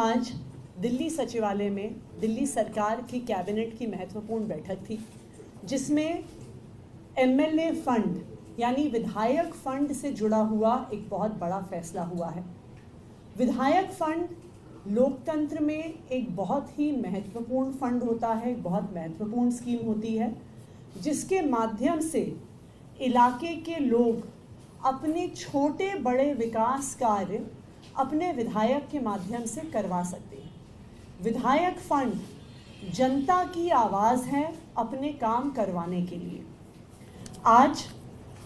आज दिल्ली सचिवालय में दिल्ली सरकार की कैबिनेट की महत्वपूर्ण बैठक थी, जिसमें एमएलए फंड यानी विधायक फंड से जुड़ा हुआ एक बहुत बड़ा फैसला हुआ है। विधायक फंड लोकतंत्र में एक बहुत ही महत्वपूर्ण फंड होता है, एक बहुत महत्वपूर्ण स्कीम होती है, जिसके माध्यम से इलाके के लोग अपने छोटे बड़े विकास कार्य अपने विधायक के माध्यम से करवा सकते हैं। विधायक फंड जनता की आवाज़ है अपने काम करवाने के लिए। आज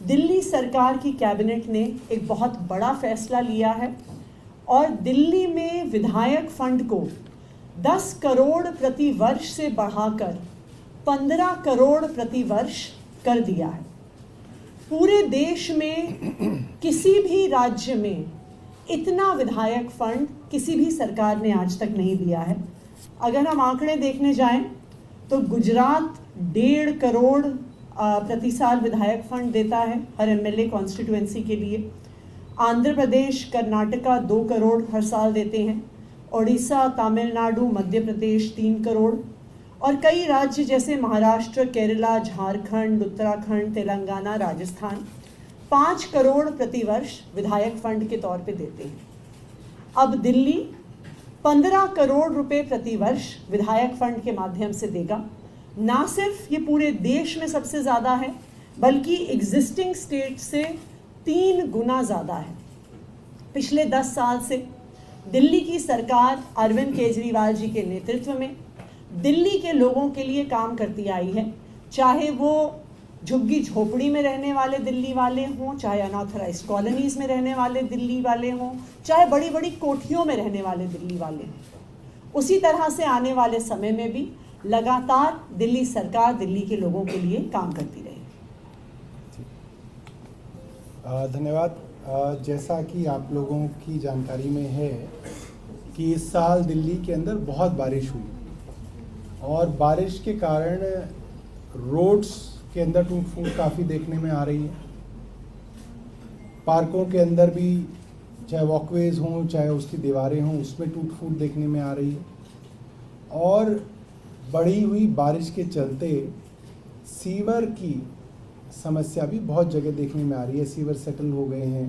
दिल्ली सरकार की कैबिनेट ने एक बहुत बड़ा फैसला लिया है और दिल्ली में विधायक फंड को 10 करोड़ प्रति वर्ष से बढ़ाकर 15 करोड़ प्रति वर्ष कर दिया है। पूरे देश में किसी भी राज्य में इतना विधायक फंड किसी भी सरकार ने आज तक नहीं दिया है। अगर हम आंकड़े देखने जाएं तो गुजरात 1.5 करोड़ प्रति साल विधायक फंड देता है हर एमएलए कॉन्स्टिट्यूएंसी के लिए। आंध्र प्रदेश, कर्नाटका 2 करोड़ हर साल देते हैं। ओडिशा, तमिलनाडु, मध्य प्रदेश 3 करोड़ और कई राज्य जैसे महाराष्ट्र, केरला, झारखंड, उत्तराखंड, तेलंगाना, राजस्थान 5 करोड़ प्रति वर्ष विधायक फंड के तौर पे देते हैं। अब दिल्ली 15 करोड़ रुपए प्रति वर्ष विधायक फंड के माध्यम से देगा। ना सिर्फ ये पूरे देश में सबसे ज़्यादा है, बल्कि एग्जिस्टिंग स्टेट से 3 गुना ज़्यादा है। पिछले 10 साल से दिल्ली की सरकार अरविंद केजरीवाल जी के नेतृत्व में दिल्ली के लोगों के लिए काम करती आई है, चाहे वो झुग्गी झोपड़ी में रहने वाले दिल्ली वाले हों, चाहे अनऑथराइज्ड कॉलोनीज़ में रहने वाले दिल्ली वाले हों, चाहे बड़ी बड़ी कोठियों में रहने वाले दिल्ली वाले हों। उसी तरह से आने वाले समय में भी लगातार दिल्ली सरकार दिल्ली के लोगों के लिए काम करती रहेगी। धन्यवाद। जैसा कि आप लोगों की जानकारी में है कि इस साल दिल्ली के अंदर बहुत बारिश हुई और बारिश के कारण रोड्स के अंदर टूट फूट काफ़ी देखने में आ रही है। पार्कों के अंदर भी चाहे वॉकवेज हों चाहे उसकी दीवारें हों, उसमें टूट फूट देखने में आ रही है। और बढ़ी हुई बारिश के चलते सीवर की समस्या भी बहुत जगह देखने में आ रही है। सीवर सेटल हो गए हैं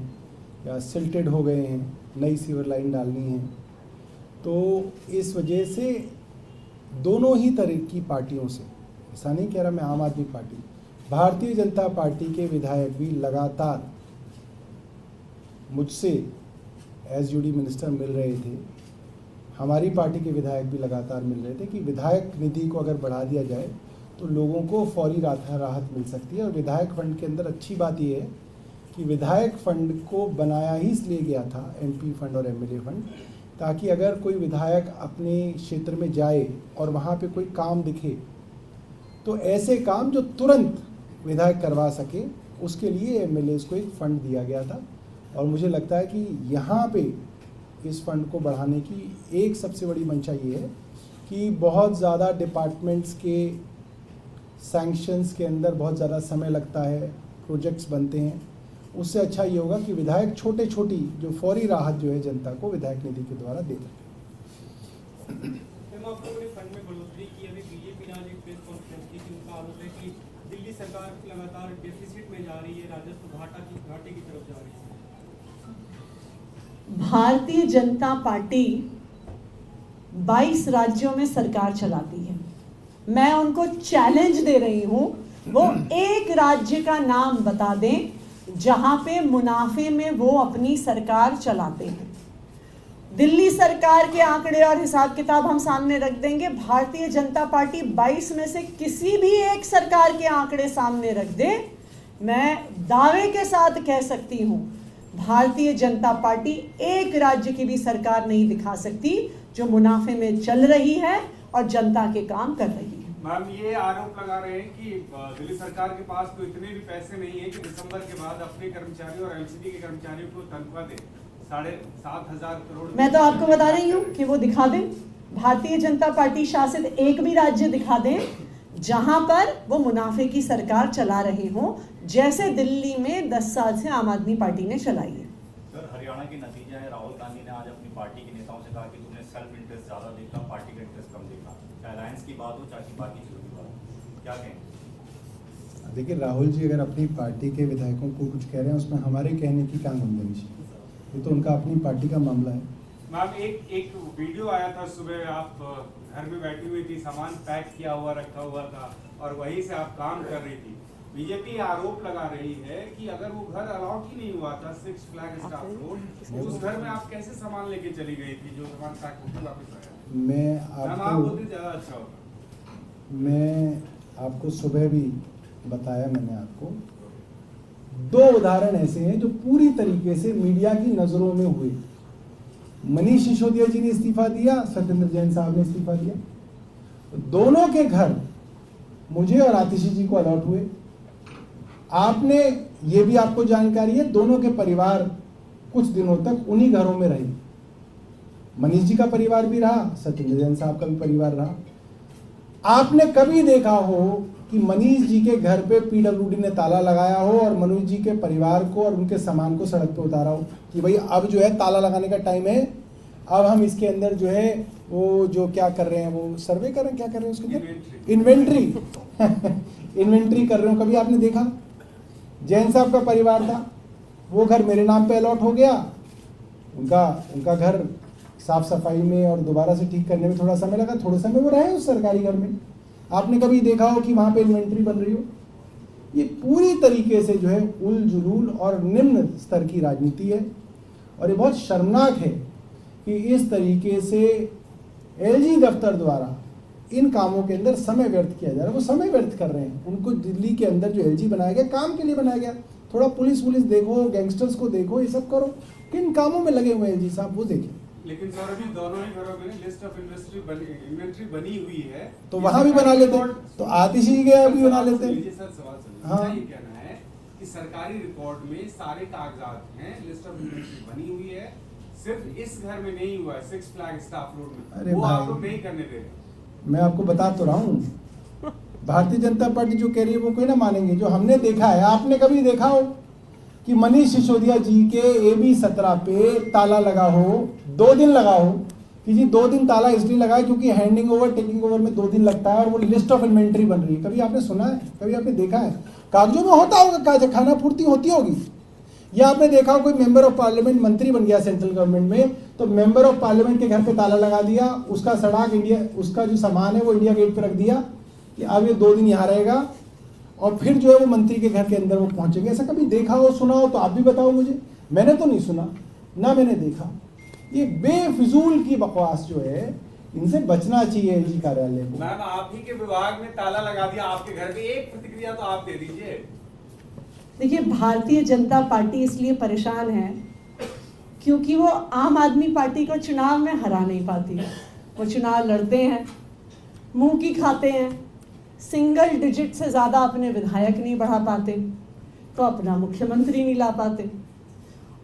या सिल्टेड हो गए हैं, नई सीवर लाइन डालनी है। तो इस वजह से दोनों ही तरह की पार्टियों से, ऐसा नहीं कह रहा मैं आम आदमी पार्टी, भारतीय जनता पार्टी के विधायक भी लगातार मुझसे एस यूडी मिनिस्टर मिल रहे थे। हमारी पार्टी के विधायक भी लगातार मिल रहे थे कि विधायक निधि को अगर बढ़ा दिया जाए तो लोगों को फौरी राहत मिल सकती है। और विधायक फंड के अंदर अच्छी बात यह है कि विधायक फंड को बनाया ही इसलिए गया था, एमपी फंड और एमएलए फंड, ताकि अगर कोई विधायक अपने क्षेत्र में जाए और वहाँ पे कोई काम दिखे तो ऐसे काम जो तुरंत विधायक करवा सके, उसके लिए एमएलए को एक फंड दिया गया था। और मुझे लगता है कि यहाँ पे इस फंड को बढ़ाने की एक सबसे बड़ी मंशा ये है कि बहुत ज़्यादा डिपार्टमेंट्स के सैंक्शंस के अंदर बहुत ज़्यादा समय लगता है, प्रोजेक्ट्स बनते हैं। उससे अच्छा ये होगा कि विधायक छोटी जो फौरी राहत जो है जनता को विधायक निधि के द्वारा दे सके। फंड में बढ़ोतरी की अभी बीजेपी ने आज एक प्रेस कॉन्फ्रेंस की, उनका आरोप है कि दिल्ली सरकार लगातार डेफिसिट में जा रही है, राजस्व घाटे की तरफ जा रही है। भारतीय जनता पार्टी 22 राज्यों में सरकार चलाती है। मैं उनको चैलेंज दे रही हूं, वो एक राज्य का नाम बता दें जहां पे मुनाफे में वो अपनी सरकार चलाते हैं। दिल्ली सरकार के आंकड़े और हिसाब किताब हम सामने रख देंगे। भारतीय जनता पार्टी 22 में से किसी भी एक सरकार के आंकड़े सामने रख दे, मैं दावे के साथ कह सकती हूं भारतीय जनता पार्टी एक राज्य की भी सरकार नहीं दिखा सकती जो मुनाफे में चल रही है और जनता के काम कर रही है। मैम, ये आरोप लगा रहे हैं कि दिल्ली सरकार के पास तो इतने भी पैसे नहीं है कि दिसंबर के बाद अपने कर्मचारियों और एमसीडी के कर्मचारियों को तनख्वाह दे। 7,500 करोड़। मैं तो आपको बता रही हूँ कि वो दिखा दें, भारतीय जनता पार्टी शासित एक भी राज्य दिखा दें जहां पर वो मुनाफे की सरकार चला रहे हों, जैसे दिल्ली में 10 साल से आम आदमी पार्टी ने चलाई है। सर, हरियाणा की नतीजा है, राहुल गांधी ने आज अपनी पार्टी के नेताओं से कहा कि तुमने सेल्फ इंटरेस्ट ज़्यादा देखा, पार्टी का इंटरेस्ट कम देखा, चाहे अलायंस की बात हो चाहे बाकी चीज़ों की बात हो, क्या कहेंगे? देखिए राहुल जी अगर अपनी पार्टी के विधायकों को कुछ कह रहे हैं उसमें हमारे कहने की क्या गुंजाइश है? ये तो उनका अपनी पार्टी का मामला है। मैम एक वीडियो आया था सुबह, आप घर में बैठी हुई थी, सामान पैक किया हुआ रखा हुआ था और वहीं से आप काम कर रही थी। बीजेपी आरोप लगा रही है कि अगर वो घर अलाउड ही नहीं हुआ था सिक्स फ्लैग स्टाफ रोड, तो उस घर में आप कैसे सामान लेके चली गई थी जो सामान पैक होकर वापस आया? मैं आप बोलते ज्यादा अच्छा होता। मैं आपको सुबह भी बताया, मैंने आपको दो उदाहरण ऐसे हैं जो पूरी तरीके से मीडिया की नजरों में हुए। मनीष सिसोदिया जी ने इस्तीफा दिया, सत्येंद्र जैन साहब ने इस्तीफा दिया, दोनों के घर मुझे और आतिशी जी को अलॉट हुए। आपने ये भी आपको जानकारी है, दोनों के परिवार कुछ दिनों तक उन्हीं घरों में रहे। मनीष जी का परिवार भी रहा, सत्येंद्र जैन साहब का भी परिवार रहा। आपने कभी देखा हो कि मनीष जी के घर पे पीडब्ल्यूडी ने ताला लगाया हो और मनोज जी के परिवार को और उनके सामान को सड़क पे उतारा हो कि भाई अब जो है ताला लगाने का टाइम है, अब हम इसके अंदर जो है वो जो क्या कर रहे हैं, वो सर्वे कर रहे हैं, क्या कर रहे हैं उसके अंदर, इन्वेंट्री इन्वेंट्री कर रहे हो? कभी आपने देखा? जैन साहब का परिवार था, वो घर मेरे नाम पे अलॉट हो गया, उनका घर साफ सफाई में और दोबारा से ठीक करने में थोड़ा समय लगा, थोड़े समय वो रहे उस सरकारी घर में। आपने कभी देखा हो कि वहां पे इन्वेंट्री बन रही हो? ये पूरी तरीके से जो है उल जुलूल और निम्न स्तर की राजनीति है और ये बहुत शर्मनाक है कि इस तरीके से एलजी दफ्तर द्वारा इन कामों के अंदर समय व्यर्थ किया जा रहा है। वो समय व्यर्थ कर रहे हैं, उनको दिल्ली के अंदर जो एलजी बनाया गया काम के लिए बनाया गया। थोड़ा पुलिस देखो, गैंगस्टर्स को देखो, ये सब करो, किन कामों में लगे हुए एलजी साहब वो देखें। लेकिन सौरभ जी दोनों ही घरों में लिस्ट ऑफ इन्वेंट्री बनी हुई है, तो वहां भी बना लेते, तो आतिशी के भी बना लेते। सर सवाल सुनिए, हाँ। ये कहना है कि सरकारी रिकॉर्ड में सारे कागजात हैं, लिस्ट ऑफ इन्वेंट्री बनी हुई है, सिर्फ इस घर में नहीं हुआ है, सिक्स फ्लैग स्टाफ रोड में, अरे वो भाई, आप लोग नहीं करने दे रहे। मैं आपको बता तो रहा हूँ, भारतीय जनता पार्टी जो कह रही है वो कोई ना मानेंगे। जो हमने देखा है, आपने कभी देखा हो कि मनीष सिसोदिया जी के AB 17 पे ताला लगा हो, 2 दिन लगा हो कि जी 2 दिन ताला इसलिए लगा है क्योंकि हैंडिंग ओवर टेकिंग ओवर में 2 दिन लगता है और वो लिस्ट ऑफ इन्वेंट्री बन रही है? कभी आपने सुना है? कभी आपने देखा है? कागजों में होता होगा, खाना पूर्ति होती होगी। या आपने देखा हो कोई मेंबर ऑफ पार्लियामेंट मंत्री बन गया सेंट्रल गवर्नमेंट में, तो मेंबर ऑफ पार्लियामेंट के घर पे ताला लगा दिया, उसका सड़ाक इंडिया, उसका जो सामान है वो इंडिया गेट पे रख दिया कि अब ये 2 दिन यहाँ रहेगा और फिर जो है वो मंत्री के घर के अंदर वो पहुंचेंगे। ऐसा कभी देखा हो, सुना हो तो आप भी बताओ मुझे। मैंने तो नहीं सुना, ना मैंने देखा। ये बेफिजूल की बकवास जो है, इनसे बचना चाहिए एलजी कार्यालय को। मैम आप ही के विभाग में ताला लगा दिया आपके घर पे, एक प्रतिक्रिया तो आप दे दीजिए। देखिए, भारतीय जनता पार्टी इसलिए परेशान है क्योंकि वो आम आदमी पार्टी को चुनाव में हरा नहीं पाती। वो चुनाव लड़ते हैं, मुंह की खाते हैं, सिंगल डिजिट से ज़्यादा अपने विधायक नहीं बढ़ा पाते, तो अपना मुख्यमंत्री नहीं ला पाते।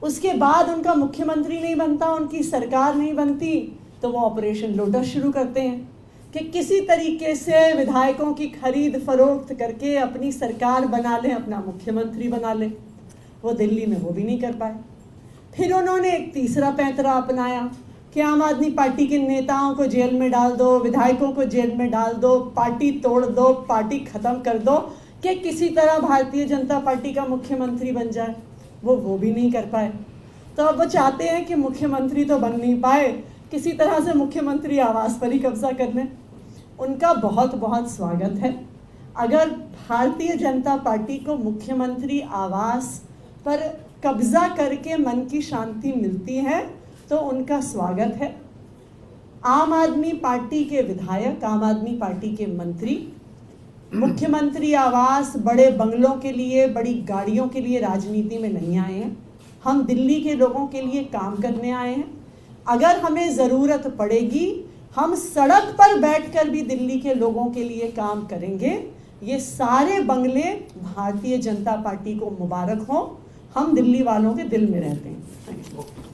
उसके बाद उनका मुख्यमंत्री नहीं बनता, उनकी सरकार नहीं बनती, तो वो ऑपरेशन लोटस शुरू करते हैं कि किसी तरीके से विधायकों की खरीद फरोख्त करके अपनी सरकार बना लें, अपना मुख्यमंत्री बना लें। वो दिल्ली में वो भी नहीं कर पाए। फिर उन्होंने एक तीसरा पैंतरा अपनाया कि आम आदमी पार्टी के नेताओं को जेल में डाल दो, विधायकों को जेल में डाल दो, पार्टी तोड़ दो, पार्टी ख़त्म कर दो, कि किसी तरह भारतीय जनता पार्टी का मुख्यमंत्री बन जाए। वो भी नहीं कर पाए। तो अब वो चाहते हैं कि मुख्यमंत्री तो बन नहीं पाए, किसी तरह से मुख्यमंत्री आवास पर ही कब्जा कर लें। उनका बहुत बहुत स्वागत है। अगर भारतीय जनता पार्टी को मुख्यमंत्री आवास पर कब्जा करके मन की शांति मिलती है तो उनका स्वागत है। आम आदमी पार्टी के विधायक, आम आदमी पार्टी के मंत्री मुख्यमंत्री आवास, बड़े बंगलों के लिए, बड़ी गाड़ियों के लिए राजनीति में नहीं आए हैं। हम दिल्ली के लोगों के लिए काम करने आए हैं। अगर हमें ज़रूरत पड़ेगी, हम सड़क पर बैठकर भी दिल्ली के लोगों के लिए काम करेंगे। ये सारे बंगले भारतीय जनता पार्टी को मुबारक हो। हम दिल्ली वालों के दिल में रहते हैं।